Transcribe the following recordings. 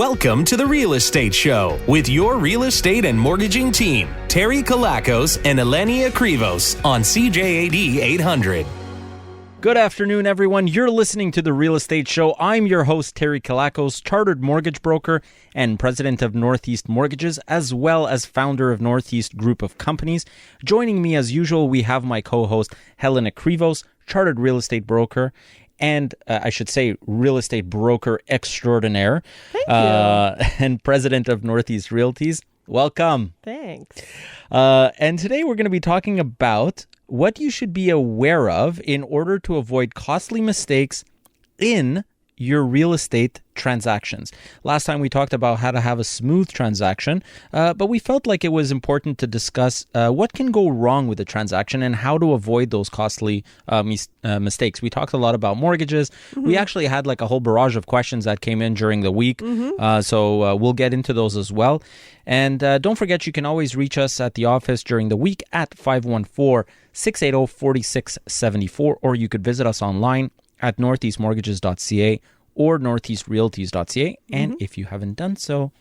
Welcome to the Real Estate Show with your real estate and mortgaging team, Terry Kilakos and Helen Akrivos on CJAD 800. Good afternoon, everyone. You're listening to the Real Estate Show. I'm your host, Terry Kilakos, chartered mortgage broker and president of Northeast Mortgages, as well as founder of Northeast Group of Companies. Joining me, as usual, we have my co-host, Helen Akrivos, chartered real estate broker, and I should say real estate broker extraordinaire. Thank you. And president of Northeast Realties. Welcome. Thanks. And today we're going to be talking about what you should be aware of in order to avoid costly mistakes in your real estate transactions. Last time we talked about how to have a smooth transaction, but we felt like it was important to discuss what can go wrong with a transaction and how to avoid those costly mistakes. We talked a lot about mortgages. Mm-hmm. We actually had like a whole barrage of questions that came in during the week. Mm-hmm. So we'll get into those as well. And don't forget, you can always reach us at the office during the week at 514-680-4674, or you could visit us online at northeastmortgages.ca or northeastrealties.ca. And if you haven't done so,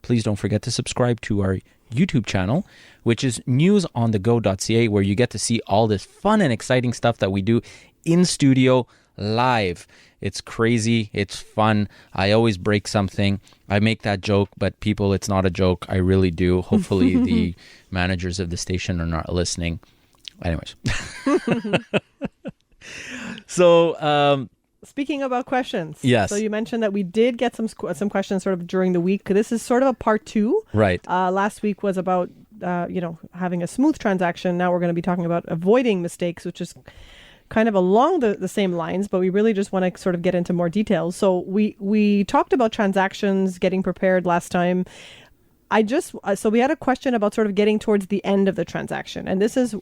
please don't forget to subscribe to our YouTube channel, which is newsonthego.ca, where you get to see all this fun and exciting stuff that we do in studio live. It's crazy. It's fun. I always break something. I make that joke, but people, it's not a joke. I really do. Hopefully the managers of the station are not listening. Anyways. So, speaking about questions. Yes. So you mentioned that we did get some questions sort of during the week. This is sort of a part two. Right. Last week was about, having a smooth transaction. Now we're going to be talking about avoiding mistakes, which is kind of along the same lines, but we really just want to sort of get into more details. So we talked about transactions, getting prepared last time. So we had a question about sort of getting towards the end of the transaction. And this is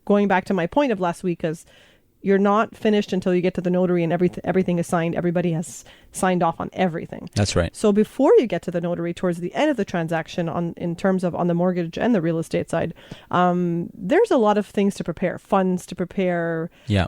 going back to my point of last week, because you're not finished until you get to the notary and everything is signed. Everybody has signed off on everything. That's right. So before you get to the notary, towards the end of the transaction, in terms of on the mortgage and the real estate side, there's a lot of things to prepare, funds to prepare. Yeah.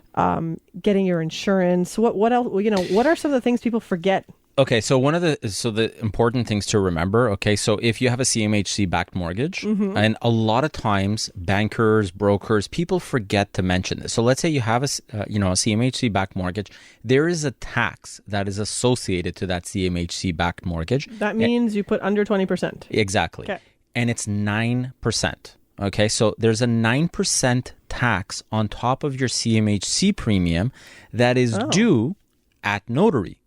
Getting your insurance. What else? What are some of the things people forget? Okay, so the important things to remember, okay, so if you have a CMHC-backed mortgage, and a lot of times bankers, brokers, people forget to mention this. So let's say you have a CMHC-backed mortgage, there is a tax that is associated to that CMHC-backed mortgage. That means you put under 20%. Exactly. Okay. And it's 9%. Okay, so there's a 9% tax on top of your CMHC premium that is due at notary.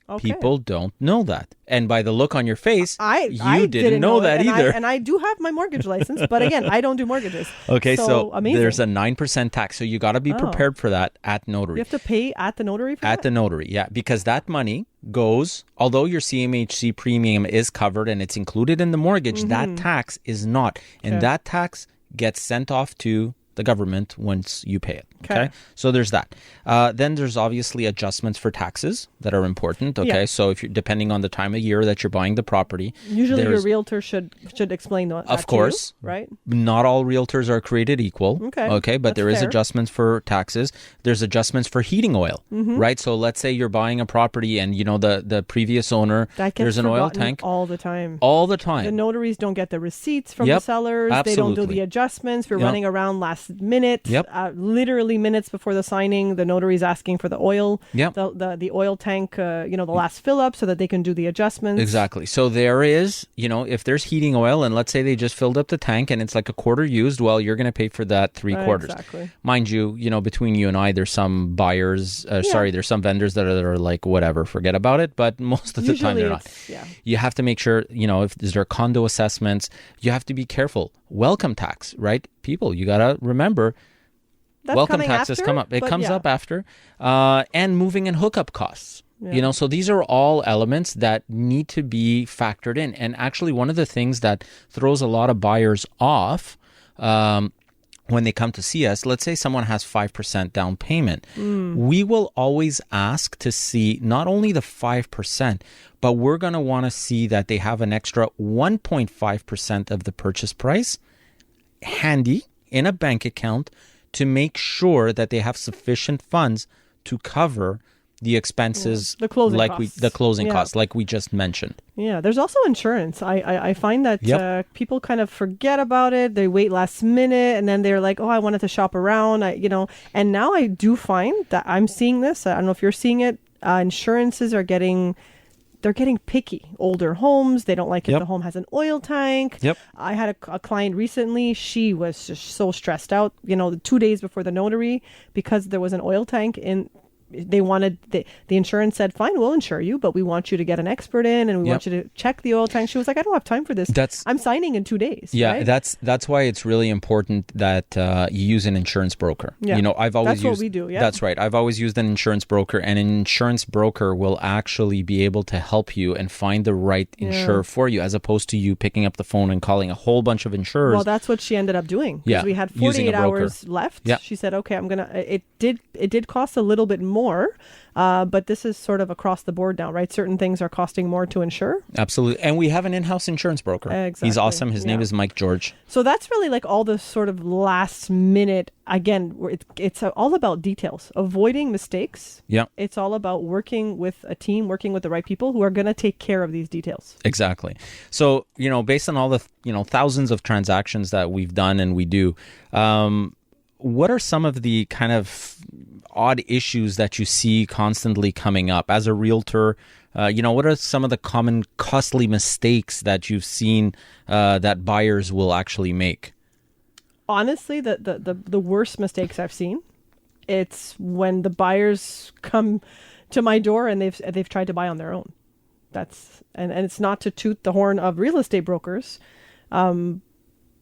Okay. People don't know that. And by the look on your face, I didn't know that either. And I do have my mortgage license, but again, I don't do mortgages. Okay, so amazing. There's a 9% tax. So you got to be prepared for that at notary. You have to pay at the notary for that? At the notary, yeah. Because that money goes, although your CMHC premium is covered and it's included in the mortgage, that tax is not. And that tax gets sent off to the government once you pay it. Okay. So there's that. Then there's obviously adjustments for taxes that are important. Okay. Yeah. So if you're depending on the time of year that you're buying the property, usually your realtor should explain that. Of course, to you, right? Not all realtors are created equal. Okay. But there is adjustments for taxes. There's adjustments for heating oil, right? So let's say you're buying a property and the previous owner, there's an oil tank all the time. All the time. The notaries don't get the receipts from the sellers. Absolutely. They don't do the adjustments. We're running around last minute. Literally minutes before the signing, the notary is asking for the oil, the oil tank, the last fill up so that they can do the adjustments. Exactly. So there is, if there's heating oil and let's say they just filled up the tank and it's like a quarter used, well, you're going to pay for that 3/4. Exactly. Mind you, between you and I, there's some buyers, there's some vendors that are like, whatever, forget about it. But most of the time they're not. Yeah. You have to make sure, if there are condo assessments, you have to be careful. Welcome tax, right? People, you got to remember, that's welcome taxes come up. It comes up after. And moving and hookup costs. Yeah. So these are all elements that need to be factored in. And actually, one of the things that throws a lot of buyers off when they come to see us, let's say someone has 5% down payment. We will always ask to see not only the 5%, but we're going to want to see that they have an extra 1.5% of the purchase price handy in a bank account to make sure that they have sufficient funds to cover the expenses, the closing like costs. the closing costs, like we just mentioned. Yeah, there's also insurance. I find that people kind of forget about it. They wait last minute, and then they're like, "Oh, I wanted to shop around." And now I do find that I'm seeing this. I don't know if you're seeing it. Insurances are getting picky. Older homes, they don't like if the home has an oil tank. Yep. I had a client recently. She was just so stressed out. 2 days before the notary, because there was an oil tank in. They wanted the insurance said, fine, we'll insure you, but we want you to get an expert in, and we want you to check the oil tank. She was like, I don't have time for this. I'm signing in 2 days. Yeah, right? that's why it's really important that you use an insurance broker. Yeah. That's what we do. Yeah, that's right. I've always used an insurance broker, and an insurance broker will actually be able to help you and find the right insurer for you, as opposed to you picking up the phone and calling a whole bunch of insurers. Well, that's what she ended up doing. Yeah, we had 48 hours left. Yeah. She said, okay, it did cost a little bit more. But this is sort of across the board now, right? Certain things are costing more to insure. Absolutely. And we have an in-house insurance broker. Exactly. He's awesome. His name is Mike George. So that's really like all the sort of last minute, again, it's all about details, avoiding mistakes. Yeah. It's all about working with a team, working with the right people who are going to take care of these details. Exactly. So, based on all the, thousands of transactions that we've done and we do, what are some of the kind of odd issues that you see constantly coming up as a realtor? What are some of the common costly mistakes that you've seen that buyers will actually make? Honestly, the worst mistakes I've seen, it's when the buyers come to my door and they've tried to buy on their own. And it's not to toot the horn of real estate brokers.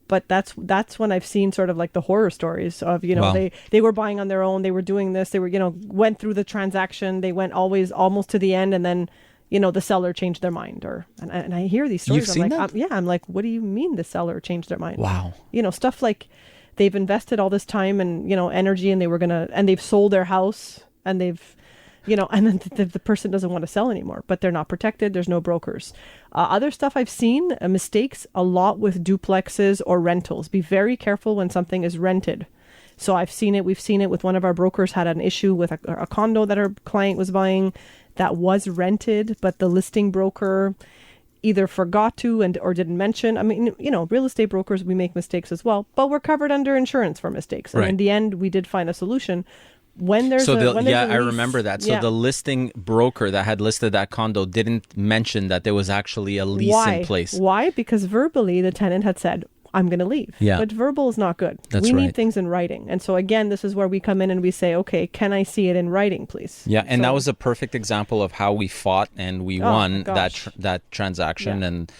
But that's when I've seen sort of like the horror stories of, Wow. they were buying on their own. They were doing this. They were, went through the transaction. They went almost to the end. And then, the seller changed their mind. And I hear these stories. You've seen that? I'm like, what do you mean the seller changed their mind? Wow. Stuff like they've invested all this time and, energy, and and they've sold their house, and they've, and then the person doesn't want to sell anymore, but they're not protected. There's no brokers. Other stuff I've seen, mistakes a lot with duplexes or rentals. Be very careful when something is rented. So we've seen it with one of our brokers had an issue with a condo that her client was buying that was rented, but the listing broker either forgot to or didn't mention. I mean, real estate brokers, we make mistakes as well, but we're covered under insurance for mistakes. And in the end, we did find a solution. I remember that. So the listing broker that had listed that condo didn't mention that there was actually a lease in place. Why? Because verbally the tenant had said, I'm going to leave. Yeah. But verbal is not good. We need things in writing. And so again, this is where we come in and we say, okay, can I see it in writing, please? Yeah. And that was a perfect example of how we fought and we won that transaction. Yeah. And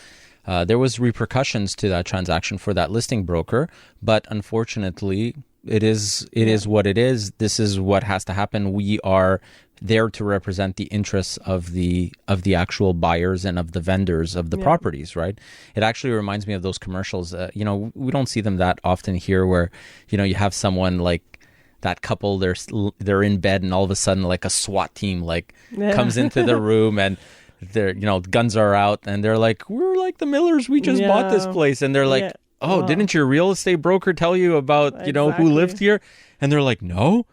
there was repercussions to that transaction for that listing broker. But unfortunately, it is what it is. This is what has to happen. We are there to represent the interests of the actual buyers and of the vendors of the properties, right? It actually reminds me of those commercials. We don't see them that often here, where you have someone like that couple, they're in bed, and all of a sudden like a SWAT team comes into the room, and they're guns are out, and they're like, we're like the Millers, we just bought this place, and they're like, oh, didn't your real estate broker tell you about, who lived here? And they're like, no.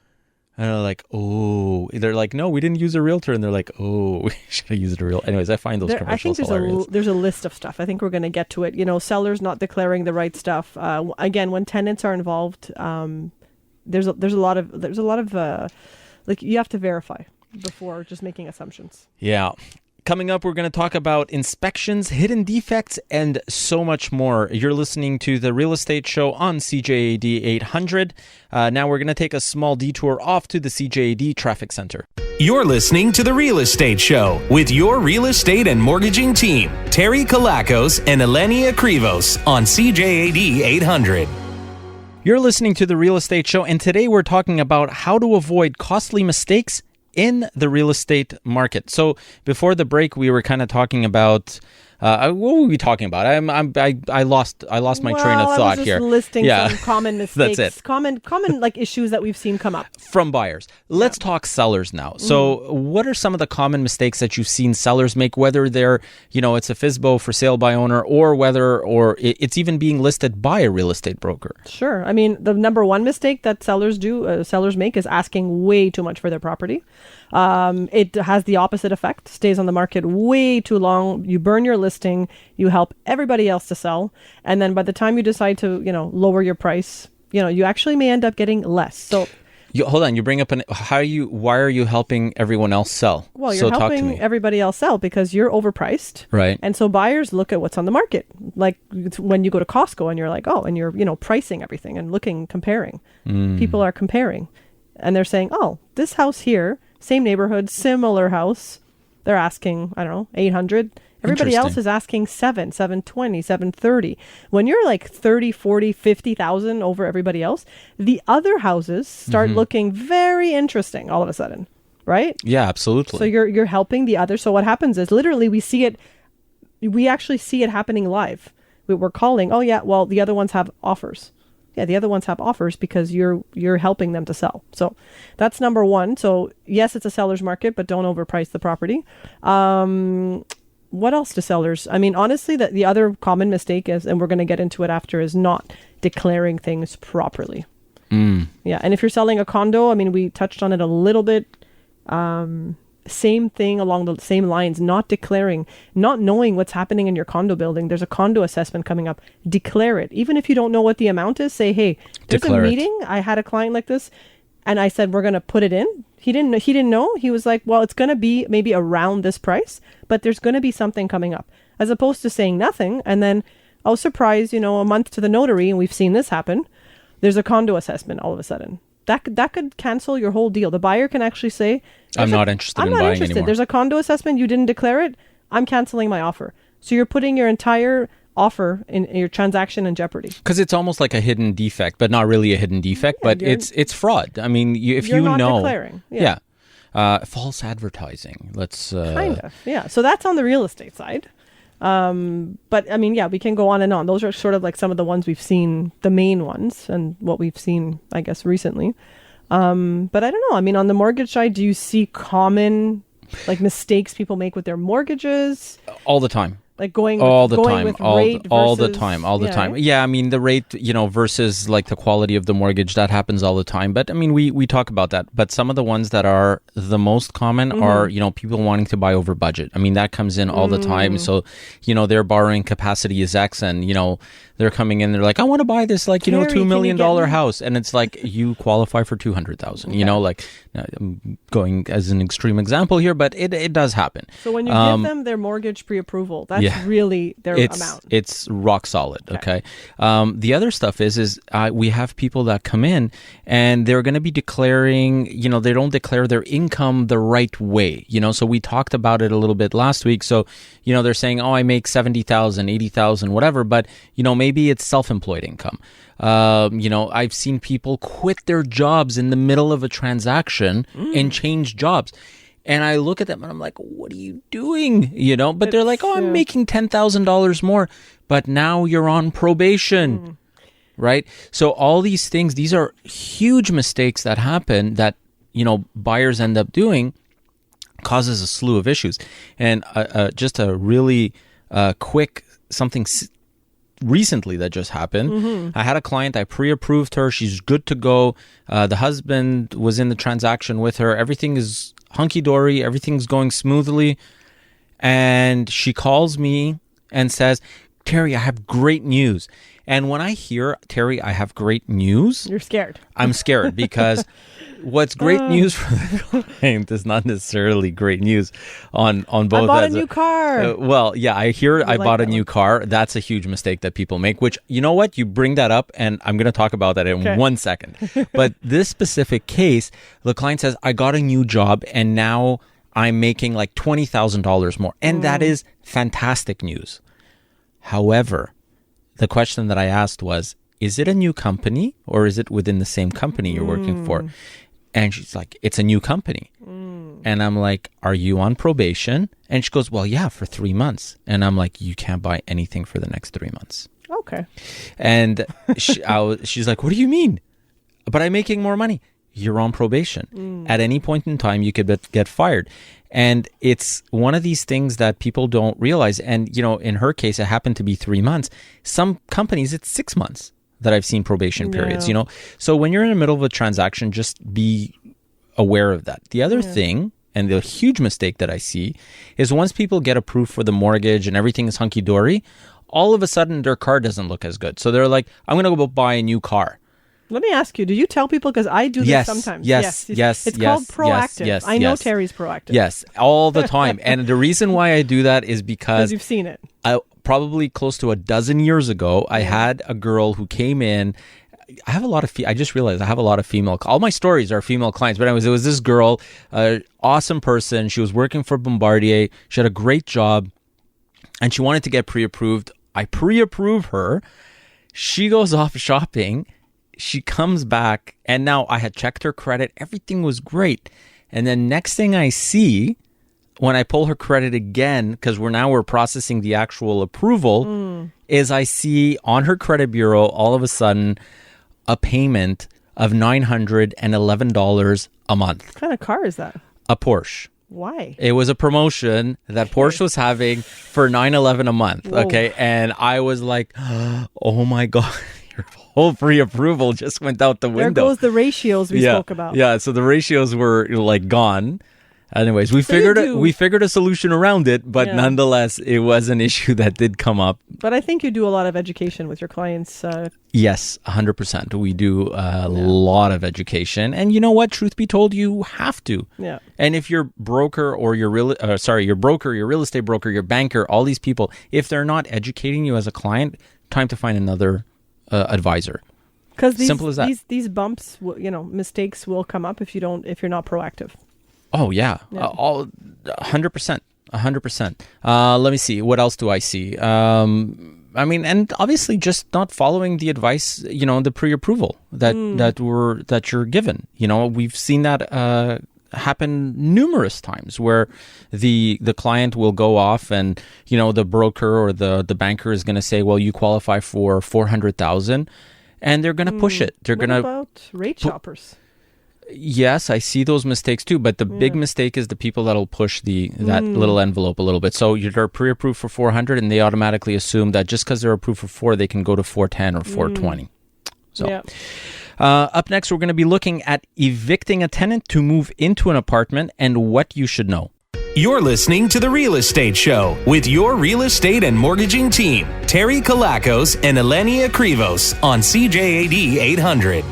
And they're like, oh. They're like, no, we didn't use a realtor. And they're like, oh, we should have used a real. Anyways, I find those commercials hilarious. There's a list of stuff. I think we're going to get to it. Sellers not declaring the right stuff. Again, when tenants are involved, there's a lot of you have to verify before just making assumptions. Yeah. Coming up, we're going to talk about inspections, hidden defects, and so much more. You're listening to The Real Estate Show on CJAD 800. Now we're going to take a small detour off to the CJAD Traffic Center. You're listening to The Real Estate Show with your real estate and mortgaging team, Terry Kilakos and Helen Akrivos on CJAD 800. You're listening to The Real Estate Show, and today we're talking about how to avoid costly mistakes in the real estate market. So before the break, we were kind of talking about What were we talking about? I lost my train of thought I was just here. listing some common mistakes. That's it. Common like issues that we've seen come up From buyers. Let's talk sellers now. So what are some of the common mistakes that you've seen sellers make, whether they're, it's a FSBO for sale by owner, or whether it's even being listed by a real estate broker? Sure. I mean, the number one mistake that sellers make is asking way too much for their property. It has the opposite effect, stays on the market way too long. You burn your listing, you help everybody else to sell. And then by the time you decide to, lower your price, you actually may end up getting less. So Hold on, you bring up why are you helping everyone else sell? Well, you're helping everybody else sell because you're overpriced. Right. And so buyers look at what's on the market. Like when you go to Costco and you're like, oh, and you're, pricing everything and comparing. People are comparing and they're saying, oh, this house here, same neighborhood, similar house, they're asking, I don't know, 800. Everybody else is asking 720, 730. When you're like 30, 40, 50,000 over everybody else, the other houses start looking very interesting all of a sudden, right? Yeah, absolutely. So you're helping the other. So what happens is literally we actually see it happening live. We're calling, oh yeah, well, the other ones have offers. Yeah, the other ones have offers because you're helping them to sell. So that's number one. So yes, it's a seller's market, but don't overprice the property. What else to sellers? I mean, honestly, the other common mistake is, and we're going to get into it after, is not declaring things properly. Yeah. And if you're selling a condo, I mean, we touched on it a little bit. Same thing along the same lines, not knowing what's happening in your condo building. There's a condo assessment coming up. Declare it. Even if you don't know what the amount is, say, hey, there's a meeting. I had a client like this and I said, we're going to put it in. He didn't know. He was like, well, it's going to be maybe around this price, but there's going to be something coming up, as opposed to saying nothing. And then, oh, surprise, a month to the notary. And we've seen this happen. There's a condo assessment all of a sudden. That could cancel your whole deal. The buyer can actually say, I'm not interested in buying anymore. There's a condo assessment. You didn't declare it. I'm canceling my offer. So you're putting your entire offer in your transaction in jeopardy. Because it's almost like a hidden defect, but not really a hidden defect, but it's fraud. I mean, if you're you not know. Declaring. Yeah. False advertising. Let's. Kind of. Yeah. So that's on the real estate side. But I mean, yeah, we can go on and on. Those are sort of like some of the ones we've seen, the main ones, and what we've seen, I guess, recently. But I don't know. I mean, on the mortgage side, do you see common like mistakes people make with their mortgages? All the time. Like going all the time. Yeah, I mean the rate, versus like the quality of the mortgage, that happens all the time. But I mean, we talk about that. But some of the ones that are the most common are, people wanting to buy over budget. I mean, that comes in all the time. So, their borrowing capacity is X, and they're coming in. They're like, I want to buy this $2 million house, and it's like you qualify for 200,000. I'm going as an extreme example here, but it does happen. So when you give them their mortgage pre-approval, that's really their amount. It's rock solid. Okay. The other stuff is we have people that come in and they're going to be declaring, they don't declare their income the right way. So we talked about it a little bit last week. So, they're saying, oh, I make 70,000, 80,000, whatever, but maybe it's self-employed income. I've seen people quit their jobs in the middle of a transaction and change jobs. And I look at them and I'm like, what are you doing? But they're like, oh, I'm making $10,000 more. But now you're on probation, right? So all these things, these are huge mistakes that happen that, buyers end up doing, causes a slew of issues. And just a really quick something recently that just happened. I had a client, I pre-approved her. She's good to go. The husband was in the transaction with her. Everything is hunky-dory. Everything's going smoothly. And she calls me and says, Terry, I have great news. And when I hear, Terry, I have great news. You're scared. I'm scared because what's great news for the client is not necessarily great news on both. I bought a new car. Well, yeah, I hear I bought a new car. That's a huge mistake that people make, which, you know what? You bring that up and I'm going to talk about that in 1 second. But this specific case, the client says, I got a new job and now I'm making like $20,000 more. And that is fantastic news. However, the question that I asked was, is it a new company or is it within the same company you're working for? And she's like, it's a new company. And I'm like, are you on probation? And she goes, well, yeah, for 3 months. And I'm like, you can't buy anything for the next 3 months. Okay. And she's like, what do you mean? But I'm making more money. You're on probation. At any point in time, you could get fired. And it's one of these things that people don't realize. And, in her case, it happened to be 3 months. Some companies, it's 6 months that I've seen probation periods, So when you're in the middle of a transaction, just be aware of that. The other thing, and the huge mistake that I see, is once people get approved for the mortgage and everything is hunky-dory, all of a sudden their car doesn't look as good. So they're like, I'm going to go buy a new car. Let me ask you, do you tell people, because I do this sometimes. Yes. It's called proactive. Yes, I know Terry's proactive. Yes, all the time. And the reason why I do that is because you've seen it. Probably close to a dozen years ago, I had a girl who came in. I have a lot of I just realized I have a lot of female. All my stories are female clients. But anyways, it was this girl, awesome person. She was working for Bombardier. She had a great job, and she wanted to get pre-approved. I pre-approve her. She goes off shopping. She comes back, and now I had checked her credit. Everything was great. And then next thing I see, when I pull her credit again, because we're processing the actual approval, is I see on her credit bureau all of a sudden a payment of $911 a month. What kind of car is that? A Porsche. Why? It was a promotion that Porsche was having for $911 a month. Whoa. Okay. And I was like, oh my God, your whole pre-approval just went out the window. There goes the ratios we spoke about. Yeah. So the ratios were like gone. Anyways, we figured a solution around it, but nonetheless, it was an issue that did come up. But I think you do a lot of education with your clients. Yes, 100%. We do a lot of education, and you know what? Truth be told, you have to. Yeah. And if your broker or your real estate broker, your banker, all these people, if they're not educating you as a client, time to find another advisor. Because simple as that. These bumps, mistakes will come up if you're not proactive. Oh, yeah. All 100%. 100%. Let me see. What else do I see? And obviously just not following the advice, the pre-approval that you're given. We've seen that happen numerous times where the client will go off and, the broker or the banker is going to say, well, you qualify for $400,000, and they're going to push it. They're going to. What about rate shoppers? Yes, I see those mistakes too, but the big mistake is the people that'll push that little envelope a little bit. So you're pre-approved for 400, and they automatically assume that just because they're approved for 4, they can go to 410 or 420. So, up next, we're going to be looking at evicting a tenant to move into an apartment and what you should know. You're listening to The Real Estate Show with your real estate and mortgaging team, Terry Kilakos and Helen Akrivos on CJAD 800.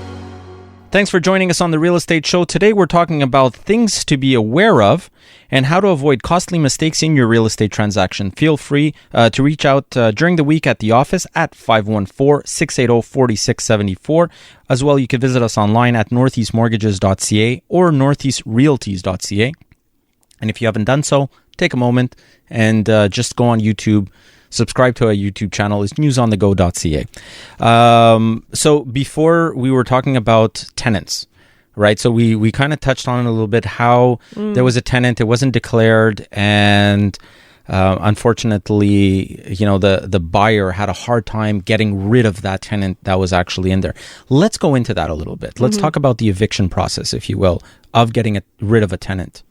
Thanks for joining us on The Real Estate Show. Today we're talking about things to be aware of and how to avoid costly mistakes in your real estate transaction. Feel free to reach out during the week at the office at 514-680-4674. As well, you can visit us online at northeastmortgages.ca or northeastrealties.ca. And if you haven't done so, take a moment and just go on YouTube. Subscribe to our YouTube channel. It's newsonthego.ca. So before we were talking about tenants, right? So we kind of touched on it a little bit, how there was a tenant, it wasn't declared, and unfortunately, the buyer had a hard time getting rid of that tenant that was actually in there. Let's go into that a little bit. Let's talk about the eviction process, if you will, of getting rid of a tenant.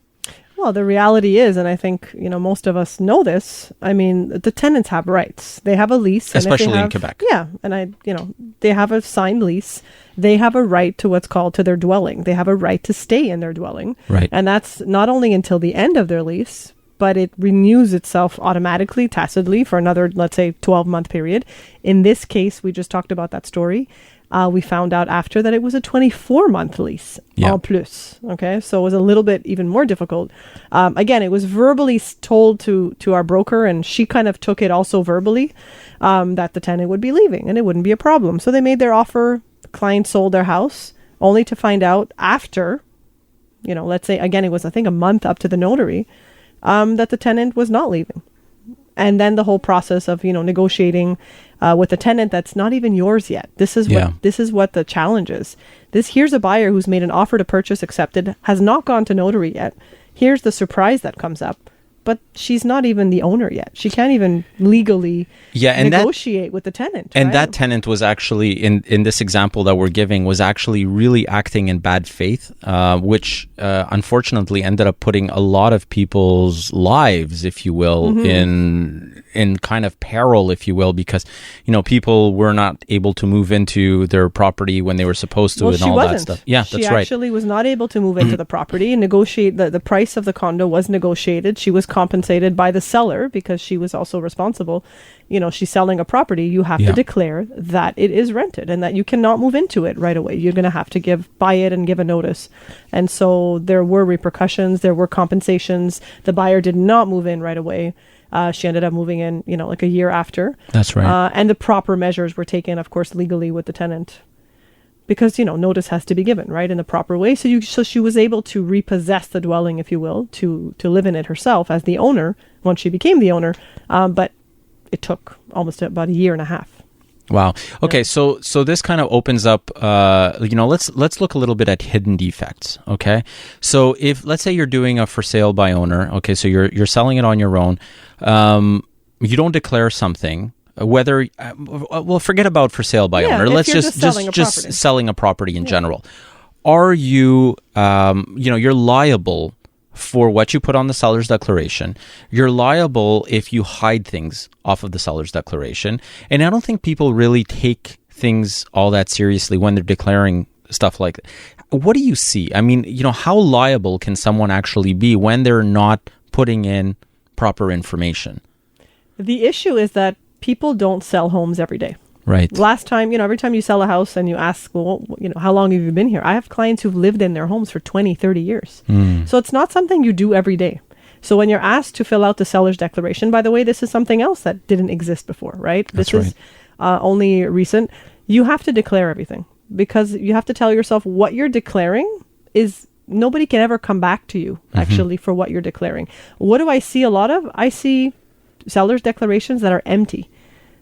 Well, the reality is, and I think, most of us know this, the tenants have rights. They have a lease. Especially in Quebec. Yeah. And they have a signed lease. They have a right to what's called to their dwelling. They have a right to stay in their dwelling. Right. And that's not only until the end of their lease, but it renews itself automatically, tacitly for another, let's say, 12-month period. In this case, we just talked about that story. We found out after that it was a 24-month lease en plus. Okay, so it was a little bit even more difficult. Again, it was verbally told to our broker, and she kind of took it also verbally that the tenant would be leaving and it wouldn't be a problem. So they made their offer. The client sold their house, only to find out after, let's say, again, it was, I think, a month up to the notary, that the tenant was not leaving. And then the whole process of, negotiating with a tenant that's not even yours yet. This is what the challenge is. Here's a buyer who's made an offer to purchase, accepted, has not gone to notary yet. Here's the surprise that comes up. But she's not even the owner yet. She can't even legally negotiate with the tenant. And right? that tenant was actually, in this example that we're giving, was actually really acting in bad faith, which unfortunately ended up putting a lot of people's lives, if you will, in kind of peril, if you will, because, people were not able to move into their property when they were supposed to, and all that stuff. Yeah, that's right. She actually was not able to move into the property and negotiate. The price of the condo was negotiated. She was compensated by the seller because she was also responsible. She's selling a property. You have to declare that it is rented and that you cannot move into it right away. You're going to have to buy it and give a notice. And so there were repercussions. There were compensations. The buyer did not move in right away. She ended up moving in, like a year after. That's right. And the proper measures were taken, of course, legally with the tenant. Because, notice has to be given, right, in the proper way. So she was able to repossess the dwelling, if you will, to live in it herself as the owner once she became the owner. But it took almost about a year and a half. Wow. Okay, so this kind of opens up, let's look a little bit at hidden defects, okay? So if, let's say you're doing a for sale by owner, okay, so you're selling it on your own, you don't declare something, whether forget about for sale by owner. Let's just selling a property in general. Are you you're liable for what you put on the seller's declaration. You're liable if you hide things off of the seller's declaration. And I don't think people really take things all that seriously when they're declaring stuff like that. What do you see? I mean, how liable can someone actually be when they're not putting in proper information? The issue is that people don't sell homes every day. Right. Last time, every time you sell a house and you ask, well, how long have you been here? I have clients who've lived in their homes for 20, 30 years. So it's not something you do every day. So when you're asked to fill out the seller's declaration, by the way, this is something else that didn't exist before, right? That's this is only recent. You have to declare everything because you have to tell yourself what you're declaring is nobody can ever come back to you actually for what you're declaring. What do I see a lot of? I see seller's declarations that are empty.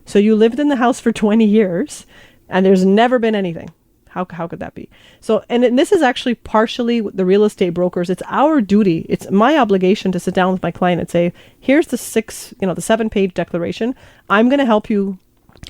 So you lived in the house for 20 years and there's never been anything. How could that be? So, and this is actually partially the real estate brokers. It's our duty. It's my obligation to sit down with my client and say, here's the 7-page declaration. I'm going to help you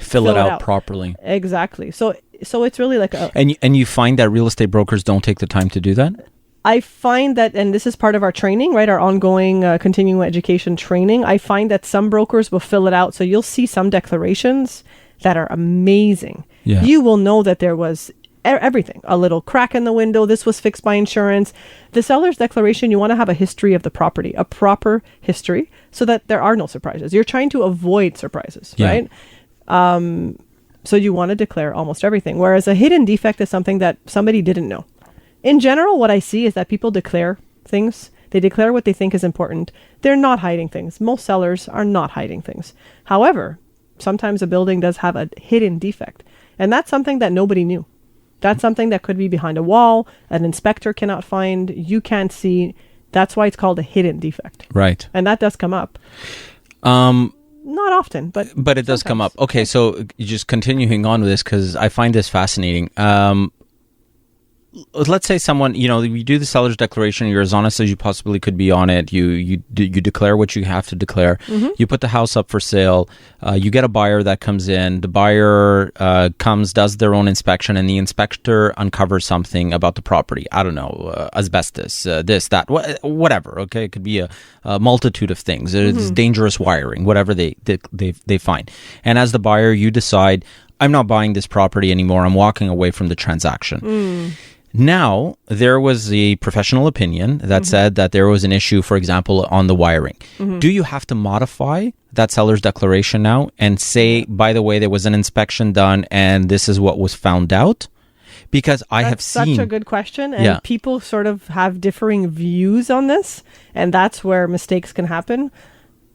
fill it out properly. Exactly. So it's really like and you find that real estate brokers don't take the time to do that? I find that, and this is part of our training, right? Our ongoing continuing education training. I find that some brokers will fill it out. So you'll see some declarations that are amazing. Yeah. You will know that there was everything. A little crack in the window. This was fixed by insurance. The seller's declaration, you want to have a history of the property, a proper history, so that there are no surprises. You're trying to avoid surprises, right? So you want to declare almost everything. Whereas a hidden defect is something that somebody didn't know. In general, what I see is that people declare things. They declare what they think is important. They're not hiding things. Most sellers are not hiding things. However, sometimes a building does have a hidden defect. And that's something that nobody knew. That's something that could be behind a wall. An inspector cannot find. You can't see. That's why it's called a hidden defect. Right. And that does come up. Not often, but it does come up. Okay, so just continuing on with this, because I find this fascinating. Let's say someone, you do the seller's declaration, you're as honest as you possibly could be on it. You declare what you have to declare. You put the house up for sale. You get a buyer that comes in. The buyer does their own inspection, and the inspector uncovers something about the property. I don't know, asbestos, this, that, whatever. Okay, it could be a multitude of things. It's dangerous wiring, whatever they find. And as the buyer, you decide, I'm not buying this property anymore. I'm walking away from the transaction. Now, there was a professional opinion that said that there was an issue, for example, on the wiring. Do you have to modify that seller's declaration now and say, by the way, there was an inspection done and this is what was found out? Because that's such a good question. And people sort of have differing views on this. And that's where mistakes can happen.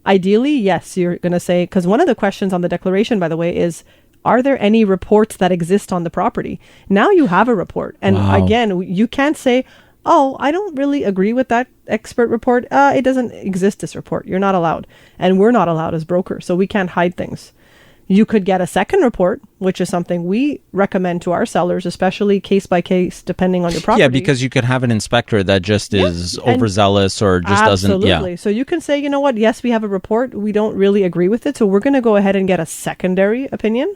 Ideally, yes, you're going to say, because one of the questions on the declaration, by the way, is, are there any reports that exist on the property? Now you have a report. And again, you can't say, oh, I don't really agree with that expert report. It doesn't exist, this report. You're not allowed. And we're not allowed as brokers. So we can't hide things. You could get a second report, which is something we recommend to our sellers, especially case by case, depending on your property. Yeah, because you could have an inspector that just is overzealous or just doesn't. Yeah. So you can say, you know what? Yes, we have a report. We don't really agree with it. So we're going to go ahead and get a secondary opinion.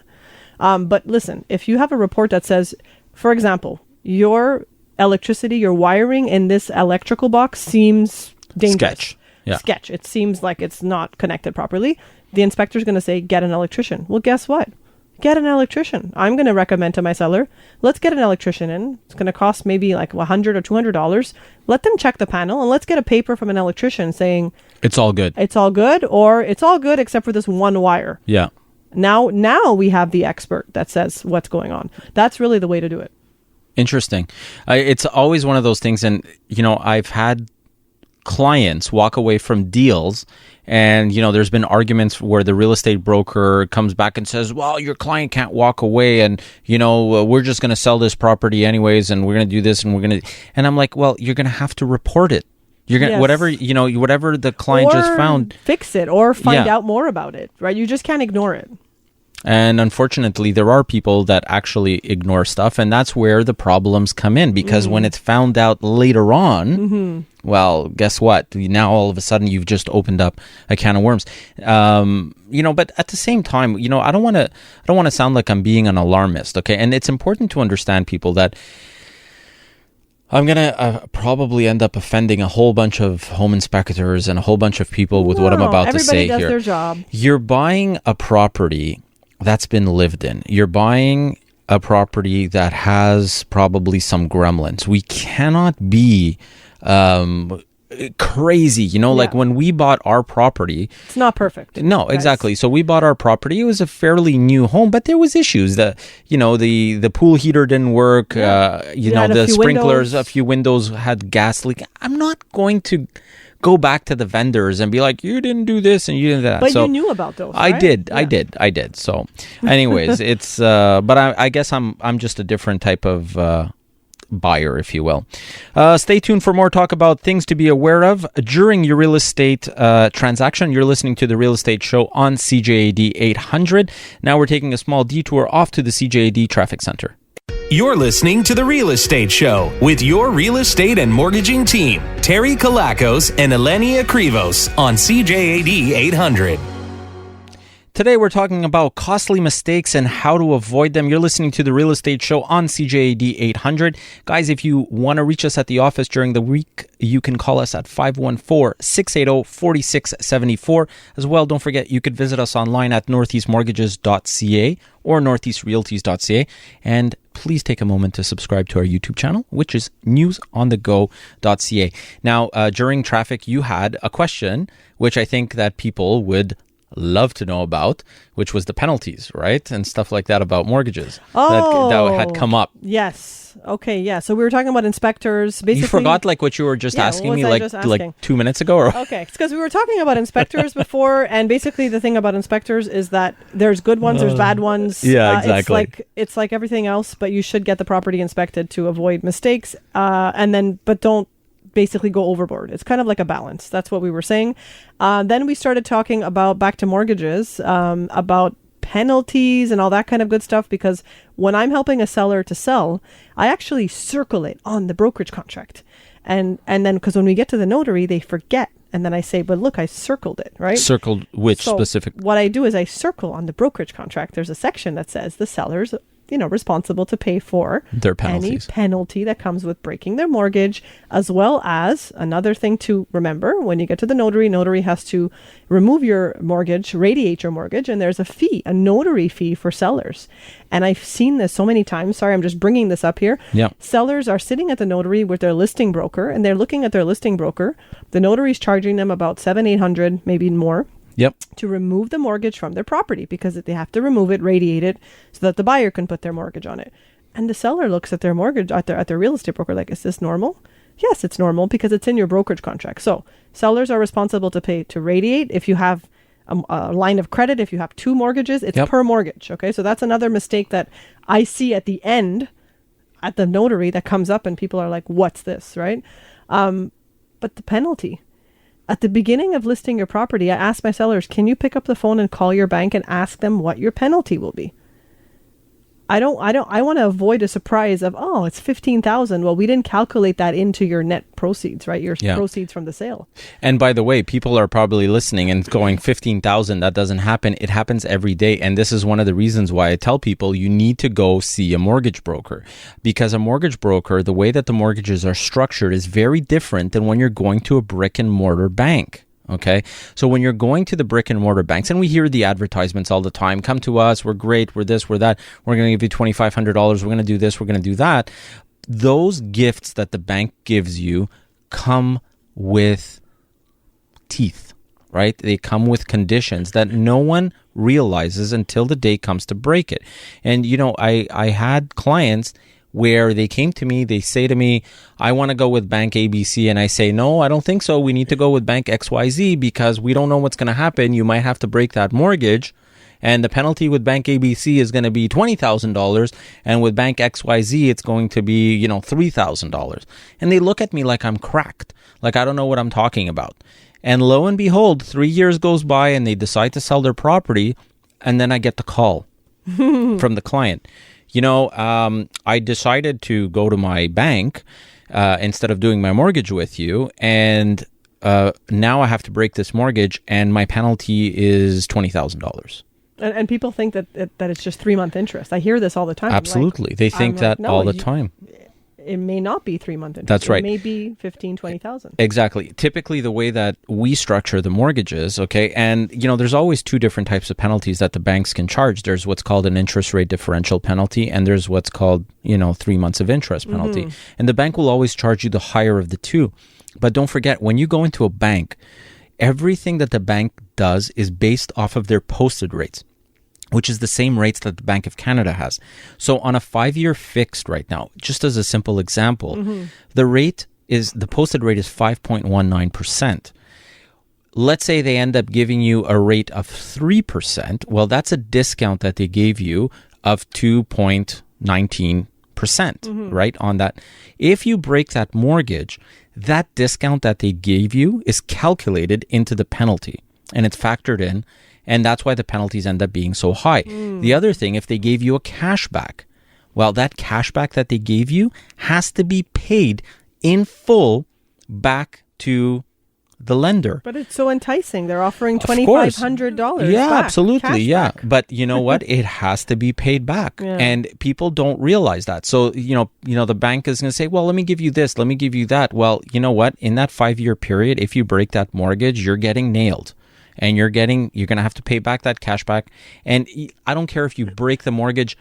But listen, if you have a report that says, for example, your electricity, your wiring in this electrical box seems dangerous. Sketch. It seems like it's not connected properly. The inspector's going to say, get an electrician. Well, guess what? Get an electrician. I'm going to recommend to my seller, let's get an electrician in. It's going to cost maybe like $100 or $200. Let them check the panel and let's get a paper from an electrician saying, it's all good. It's all good, or it's all good except for this one wire. Yeah. Now we have the expert that says what's going on. That's really the way to do it. Interesting. It's always one of those things. And, I've had clients walk away from deals and, there's been arguments where the real estate broker comes back and says, well, your client can't walk away and, we're just going to sell this property anyways and we're going to do this and we're going to, and I'm like, well, you're going to have to report it. You're going to, whatever the client just found. Fix it or find out more about it, right? You just can't ignore it. And unfortunately, there are people that actually ignore stuff. And that's where the problems come in because when it's found out later on, well, guess what? Now, all of a sudden, you've just opened up a can of worms. But at the same time, I don't want to sound like I'm being an alarmist. Okay. And it's important to understand, people, that I'm going to probably end up offending a whole bunch of home inspectors and a whole bunch of people with what I'm about to say here. Everybody does their job. You're buying a property that's been lived in. You're buying a property that has probably some gremlins. We cannot be crazy, like when we bought our property, it's not perfect. No, guys. Exactly. So we bought our property. It was a fairly new home, but there was issues. The pool heater didn't work. The sprinklers, a few windows had gas leak. I'm not going to go back to the vendors and be like, you didn't do this and you didn't do that. But you knew about those, right? I did. So anyways, it's, but I guess I'm just a different type of, buyer, if you will. Stay tuned for more talk about things to be aware of during your real estate transaction. You're listening to the Real Estate Show on CJAD 800. Now we're taking a small detour off to the CJAD Traffic Center. You're listening to The Real Estate Show with your real estate and mortgaging team, Terry Kilakos and Helen Akrivos on CJAD 800. Today we're talking about costly mistakes and how to avoid them. You're listening to The Real Estate Show on CJAD 800. Guys, if you want to reach us at the office during the week, you can call us at 514-680-4674. As well, don't forget, you could visit us online at northeastmortgages.ca or northeastrealties.ca. And please take a moment to subscribe to our YouTube channel, which is newsonthego.ca. Now, during traffic, you had a question, which I think that people would love to know about, which was the penalties, right? And stuff like that about mortgages that had come up. Yes. Okay. Yeah. So we were talking about inspectors. Basically, you forgot what you were just asking me like 2 minutes ago? Or? Okay. It's because we were talking about inspectors before. And basically the thing about inspectors is that there's good ones, there's bad ones. Yeah, exactly. It's like everything else, but you should get the property inspected to avoid mistakes. But don't basically go overboard. It's kind of like a balance. That's what we were saying. Then we started talking about back to mortgages, about penalties and all that kind of good stuff, because when I'm helping a seller to sell, I actually circle it on the brokerage contract. And then because when we get to the notary, they forget. And then I say, but look, I circled it, right? Circled which specific? What I do is I circle on the brokerage contract. There's a section that says the seller's responsible to pay for their penalties. Any penalty that comes with breaking their mortgage, as well as another thing to remember when you get to the notary has to remove your mortgage, radiate your mortgage, and there's a notary fee for sellers. And I've seen this so many times. Sorry, I'm just bringing this up here. Yeah. Sellers are sitting at the notary with their listing broker, and they're looking at their listing broker. The notary's charging them about $700-800, maybe more. Yep. To remove the mortgage from their property, because they have to remove it, radiate it, so that the buyer can put their mortgage on it. And the seller looks at their mortgage at their real estate broker like, is this normal? Yes, it's normal because it's in your brokerage contract. So sellers are responsible to pay to radiate. If you have a line of credit, if you have 2 mortgages, it's per mortgage. Okay, so that's another mistake that I see at the end at the notary that comes up, and people are like, "What's this?" Right? But the penalty. at the beginning of listing your property, I ask my sellers, can you pick up the phone and call your bank and ask them what your penalty will be? I want to avoid a surprise of, oh, it's 15,000. Well, we didn't calculate that into your net proceeds, right? Your proceeds from the sale. And by the way, people are probably listening and going, 15,000, that doesn't happen. It happens every day. And this is one of the reasons why I tell people you need to go see a mortgage broker, because a mortgage broker, the way that the mortgages are structured is very different than when you're going to a brick and mortar bank. Okay. So when you're going to the brick and mortar banks, and we hear the advertisements all the time, come to us, we're great, we're this, we're that, we're going to give you $2,500, we're going to do this, we're going to do that. Those gifts that the bank gives you come with teeth, right? They come with conditions that no one realizes until the day comes to break it. And, you know, I had clients where they came to me, they say to me, I want to go with Bank ABC. And I say, no, I don't think so. We need to go with Bank XYZ because we don't know what's going to happen. You might have to break that mortgage. And the penalty with Bank ABC is going to be $20,000. And with Bank XYZ, it's going to be, you know, $3,000. And they look at me like I'm cracked, like I don't know what I'm talking about. And lo and behold, 3 years goes by and they decide to sell their property. And then I get the call from the client. You know, I decided to go to my bank instead of doing my mortgage with you. And now I have to break this mortgage and my penalty is $20,000. And people think that it's just 3-month interest. I hear this all the time. Absolutely. Like, they think that no, all the time. It may not be 3-month interest. That's right. It may be 15, 20,000. Exactly. Typically, the way that we structure the mortgages, okay, and, you know, there's always two different types of penalties that the banks can charge. There's what's called an interest rate differential penalty, and there's what's called, 3 months of interest penalty. And the bank will always charge you the higher of the two. But don't forget, when you go into a bank, everything that the bank does is based off of their posted rates, which is the same rates that the Bank of Canada has. So on a 5-year fixed right now, just as a simple example, the posted rate is 5.19%. Let's say they end up giving you a rate of 3%. Well, that's a discount that they gave you of 2.19%, right, on that. If you break that mortgage, that discount that they gave you is calculated into the penalty and it's factored in. And that's why the penalties end up being so high. The other thing, if they gave you a cashback, well, that cashback that they gave you has to be paid in full back to the lender. But it's so enticing. They're offering $2,500. Yeah, back, absolutely. Yeah. Back. But you know what? It has to be paid back. Yeah. And people don't realize that. So, the bank is going to say, well, let me give you this. Let me give you that. Well, you know what? In that 5-year period, if you break that mortgage, you're getting nailed. And you're going to have to pay back that cash back. And I don't care if you break the mortgage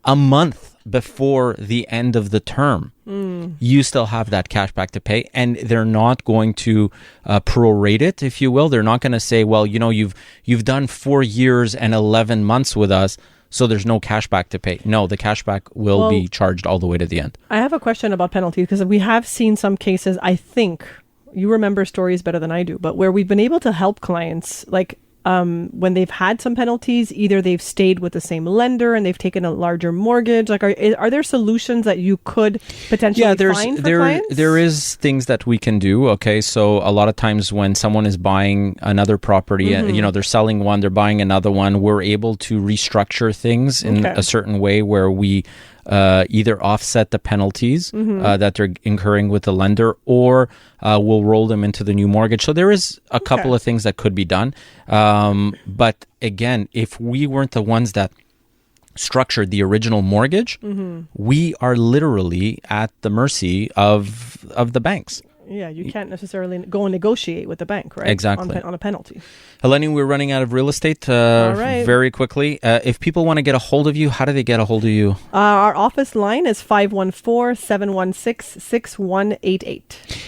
a month before the end of the term, you still have that cash back to pay. And they're not going to prorate it, if you will. They're not going to say, well, you've done 4 years and 11 months with us, so there's no cash back to pay. No, the cash back will be charged all the way to the end. I have a question about penalties because we have seen some cases, I think, you remember stories better than I do, but where we've been able to help clients, like when they've had some penalties, either they've stayed with the same lender and they've taken a larger mortgage. Like, are there solutions that you could potentially find for clients? There is things that we can do. Okay, so a lot of times when someone is buying another property, they're selling one, they're buying another one, we're able to restructure things in a certain way where we either offset the penalties that they're incurring with the lender, or we'll roll them into the new mortgage. So there is a couple of things that could be done. But again, if we weren't the ones that structured the original mortgage, we are literally at the mercy of the banks. Yeah, you can't necessarily go and negotiate with the bank, right? Exactly. On a penalty. Helene, we're running out of real estate All right. very quickly. If people want to get a hold of you, how do they get a hold of you? Our office line is 514-716-6188.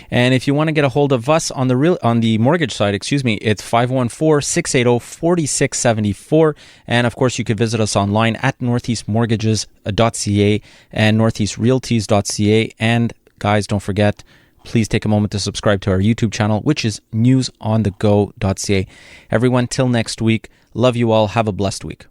And if you want to get a hold of us on the mortgage side, it's 514-680-4674. And of course, you could visit us online at northeastmortgages.ca and northeastrealties.ca. And guys, don't forget, please take a moment to subscribe to our YouTube channel, which is newsonthego.ca. Everyone, till next week, love you all. Have a blessed week.